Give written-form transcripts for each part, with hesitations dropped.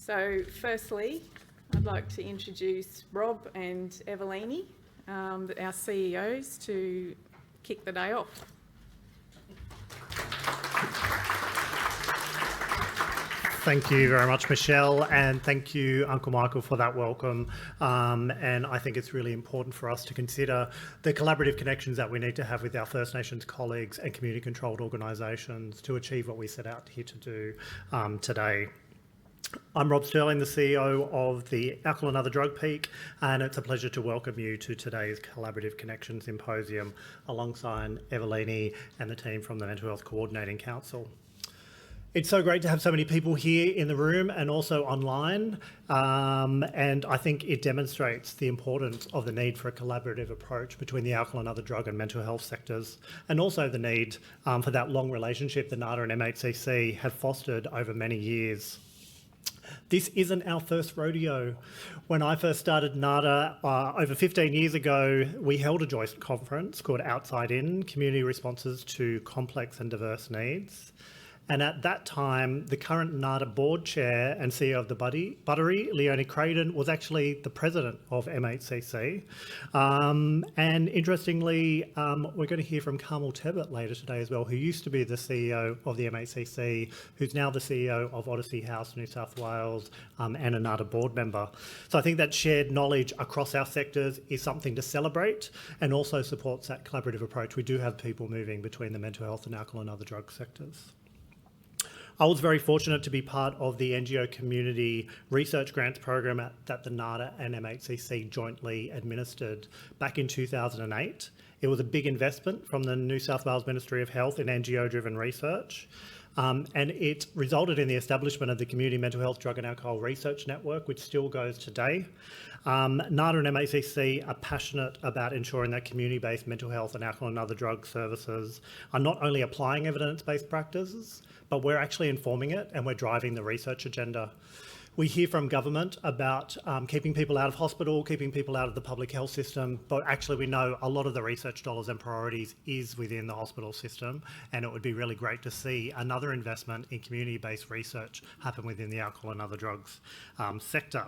So firstly, I'd like to introduce Rob and Evelyne, our CEOs, to kick the day off. Thank you very much, Michelle, and thank you, Uncle Michael, for that welcome. And I think it's really important for us to consider the collaborative connections that we need to have with our First Nations colleagues and community-controlled organisations to achieve what we set out here to do today. I'm Rob Stirling, the CEO of the Alcohol and Other Drug Peak, and it's a pleasure to welcome you to today's Collaborative Connections Symposium alongside Evelyne and the team from the Mental Health Coordinating Council. It's so great to have so many people here in the room and also online, and I think it demonstrates the importance of the need for a collaborative approach between the alcohol and other drug and mental health sectors, and also the need for that long relationship that NADA and MHCC have fostered over many years. This isn't our first rodeo. When I first started NADA over 15 years ago, we held a joint conference called Outside In, Community Responses to Complex and Diverse Needs. And at that time, the current NADA board chair and CEO of the Buttery, Leonie Craden, was actually the president of MHCC. And interestingly, we're going to hear from Carmel Tebbit later today as well, who used to be the CEO of the MHCC, who's now the CEO of Odyssey House, New South Wales, and a NADA board member. So I think that shared knowledge across our sectors is something to celebrate and also supports that collaborative approach. We do have people moving between the mental health and alcohol and other drug sectors. I was very fortunate to be part of the NGO Community Research Grants program that the NADA and MHCC jointly administered back in 2008. It was a big investment from the New South Wales Ministry of Health in NGO-driven research, and it resulted in the establishment of the Community Mental Health Drug and Alcohol Research Network, which still goes today. NADA and MHCC are passionate about ensuring that community-based mental health and alcohol and other drug services are not only applying evidence-based practices, but we're actually informing it and we're driving the research agenda. We hear from government about keeping people out of hospital, keeping people out of the public health system, but actually we know a lot of the research dollars and priorities is within the hospital system, and it would be really great to see another investment in community-based research happen within the alcohol and other drugs sector.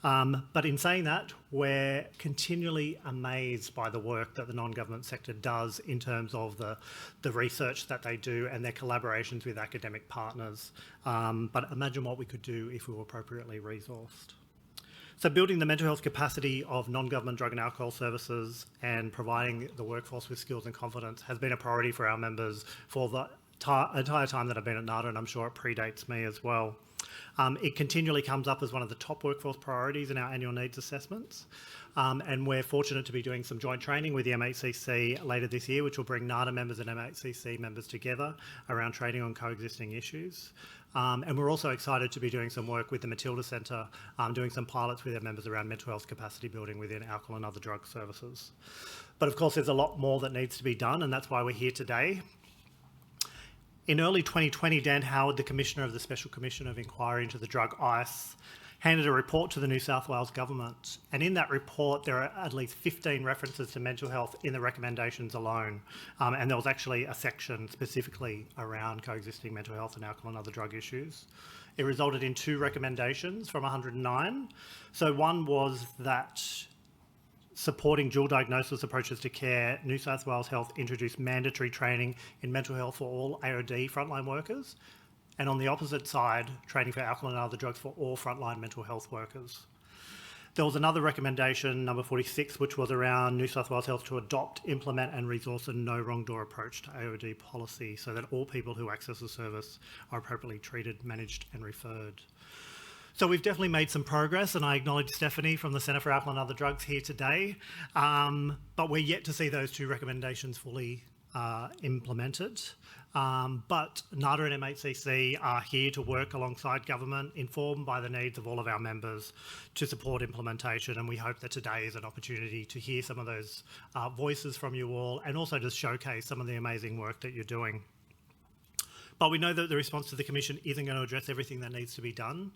But in saying that, we're continually amazed by the work that the non-government sector does in terms of the research that they do and their collaborations with academic partners. But imagine what we could do if we were appropriately resourced. So building the mental health capacity of non-government drug and alcohol services and providing the workforce with skills and confidence has been a priority for our members for the entire time that I've been at NADA, and I'm sure it predates me as well. It continually comes up as one of the top workforce priorities in our annual needs assessments. And we're fortunate to be doing some joint training with the MHCC later this year, which will bring NADA members and MHCC members together around training on coexisting issues. And we're also excited to be doing some work with the Matilda Centre, doing some pilots with their members around mental health capacity building within alcohol and other drug services. But of course, there's a lot more that needs to be done, and that's why we're here today. In early 2020, Dan Howard, the Commissioner of the Special Commission of Inquiry into the Drug ICE, handed a report to the New South Wales Government. And in that report, there are at least 15 references to mental health in the recommendations alone. And there was actually a section specifically around coexisting mental health and alcohol and other drug issues. It resulted in 2 recommendations from 109. So one was that supporting dual diagnosis approaches to care, New South Wales Health introduced mandatory training in mental health for all AOD frontline workers, and on the opposite side, training for alcohol and other drugs for all frontline mental health workers. There was another recommendation, number 46, which was around New South Wales Health to adopt, implement and resource a no wrong door approach to AOD policy so that all people who access the service are appropriately treated, managed and referred. So we've definitely made some progress, and I acknowledge Stephanie from the Centre for Alcohol and Other Drugs here today, but we're yet to see those 2 recommendations fully implemented. But NADA and MHCC are here to work alongside government, informed by the needs of all of our members to support implementation, and we hope that today is an opportunity to hear some of those voices from you all and also to showcase some of the amazing work that you're doing. But we know that the response to the Commission isn't going to address everything that needs to be done.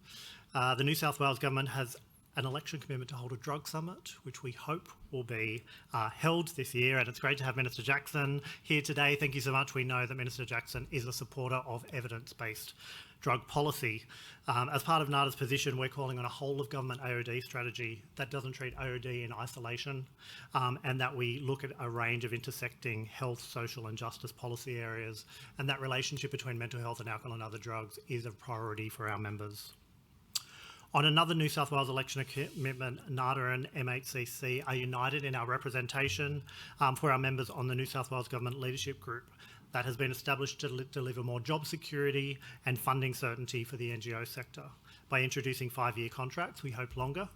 The New South Wales Government has an election commitment to hold a drug summit, which we hope will be held this year. And it's great to have Minister Jackson here today. Thank you so much. We know that Minister Jackson is a supporter of evidence-based drug policy. As part of NADA's position, we're calling on a whole-of-government AOD strategy that doesn't treat AOD in isolation, and that we look at a range of intersecting health, social and justice policy areas, and that relationship between mental health and alcohol and other drugs is a priority for our members. On another New South Wales election commitment, NADA and MHCC are united in our representation for our members on the New South Wales Government Leadership Group that has been established to deliver more job security and funding certainty for the NGO sector by introducing 5-year contracts, we hope longer,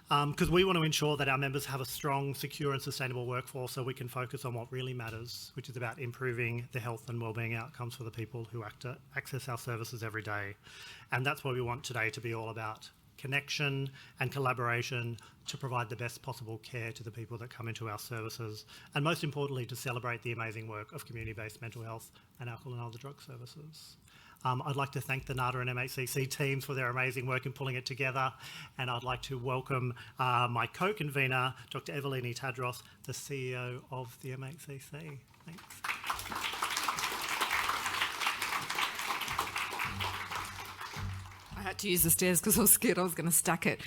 because we want to ensure that our members have a strong, secure and sustainable workforce so we can focus on what really matters, which is about improving the health and wellbeing outcomes for the people who access our services every day. And that's what we want today to be all about: connection and collaboration to provide the best possible care to the people that come into our services, and most importantly, to celebrate the amazing work of community-based mental health and alcohol and other drug services. I'd like to thank the NADA and MHCC teams for their amazing work in pulling it together, and I'd like to welcome my co-convener, Dr. Evelyne Tadros, the CEO of the MHCC. Thanks. I had to use the stairs because I was scared I was going to stack it.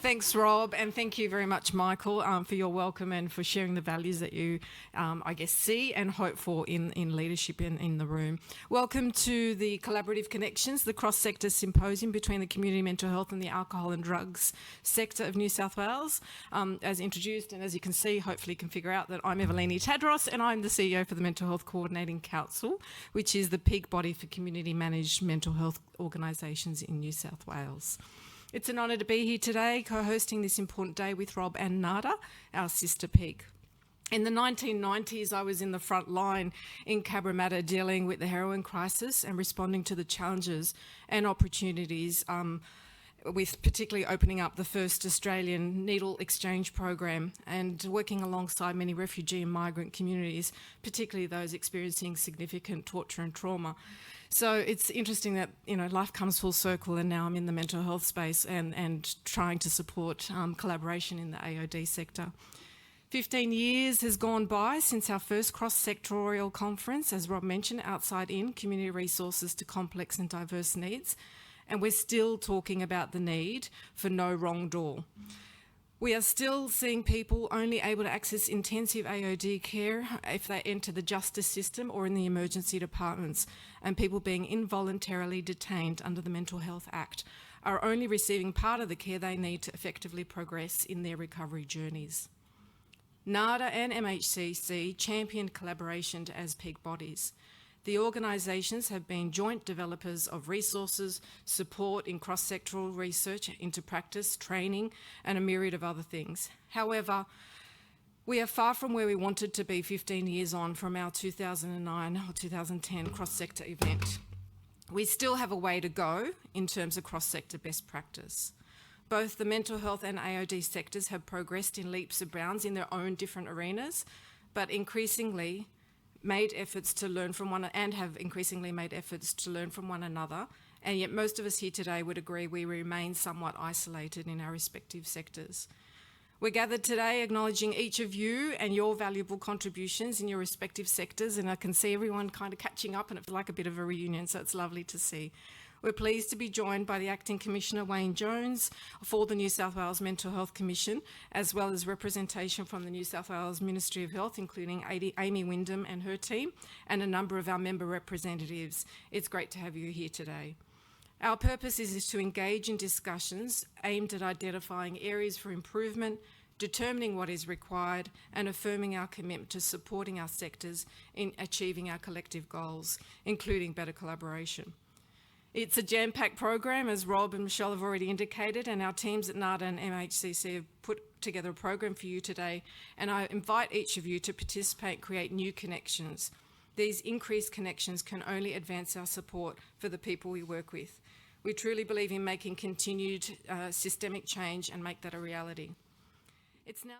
Thanks, Rob, and thank you very much, Michael, for your welcome and for sharing the values that you, I guess, see and hope for in leadership in the room. Welcome to the Collaborative Connections, the cross-sector symposium between the community mental health and the alcohol and drugs sector of New South Wales. As introduced, and as you can see, hopefully you can figure out that I'm Evelyne Tadros, and I'm the CEO for the Mental Health Coordinating Council, which is the peak body for community managed mental health organisations in New South Wales. It's an honour to be here today, co-hosting this important day with Rob and NADA, our sister peak. In the 1990s, I was in the front line in Cabramatta dealing with the heroin crisis and responding to the challenges and opportunities with particularly opening up the first Australian needle exchange program and working alongside many refugee and migrant communities, particularly those experiencing significant torture and trauma. So it's interesting that, you know, life comes full circle, and now I'm in the mental health space and trying to support collaboration in the AOD sector. 15 years has gone by since our first cross-sectorial conference, as Rob mentioned, Outside In, Community Resources to Complex and Diverse Needs. And we're still talking about the need for no wrong door. We are still seeing people only able to access intensive AOD care if they enter the justice system or in the emergency departments, and people being involuntarily detained under the Mental Health Act are only receiving part of the care they need to effectively progress in their recovery journeys. NADA and MHCC championed collaboration as peak bodies. The organisations have been joint developers of resources, support in cross-sectoral research into practice, training, and a myriad of other things. However, we are far from where we wanted to be 15 years on from our 2009 or 2010 cross-sector event. We still have a way to go in terms of cross-sector best practice. Both the mental health and AOD sectors have progressed in leaps and bounds in their own different arenas, but increasingly made efforts to learn from one and have increasingly made efforts to learn from one another, and yet most of us here today would agree we remain somewhat isolated in our respective sectors. We're gathered today acknowledging each of you and your valuable contributions in your respective sectors, and I can see everyone kind of catching up, and it feels like a bit of a reunion, so it's lovely to see. We're pleased to be joined by the Acting Commissioner Wayne Jones for the New South Wales Mental Health Commission, as well as representation from the New South Wales Ministry of Health, including Amy Wyndham and her team, and a number of our member representatives. It's great to have you here today. Our purpose is to engage in discussions aimed at identifying areas for improvement, determining what is required, and affirming our commitment to supporting our sectors in achieving our collective goals, including better collaboration. It's a jam-packed program, as Rob and Michelle have already indicated, and our teams at NADA and MHCC have put together a program for you today, and I invite each of you to participate and create new connections. These increased connections can only advance our support for the people we work with. We truly believe in making continued systemic change and make that a reality. It's now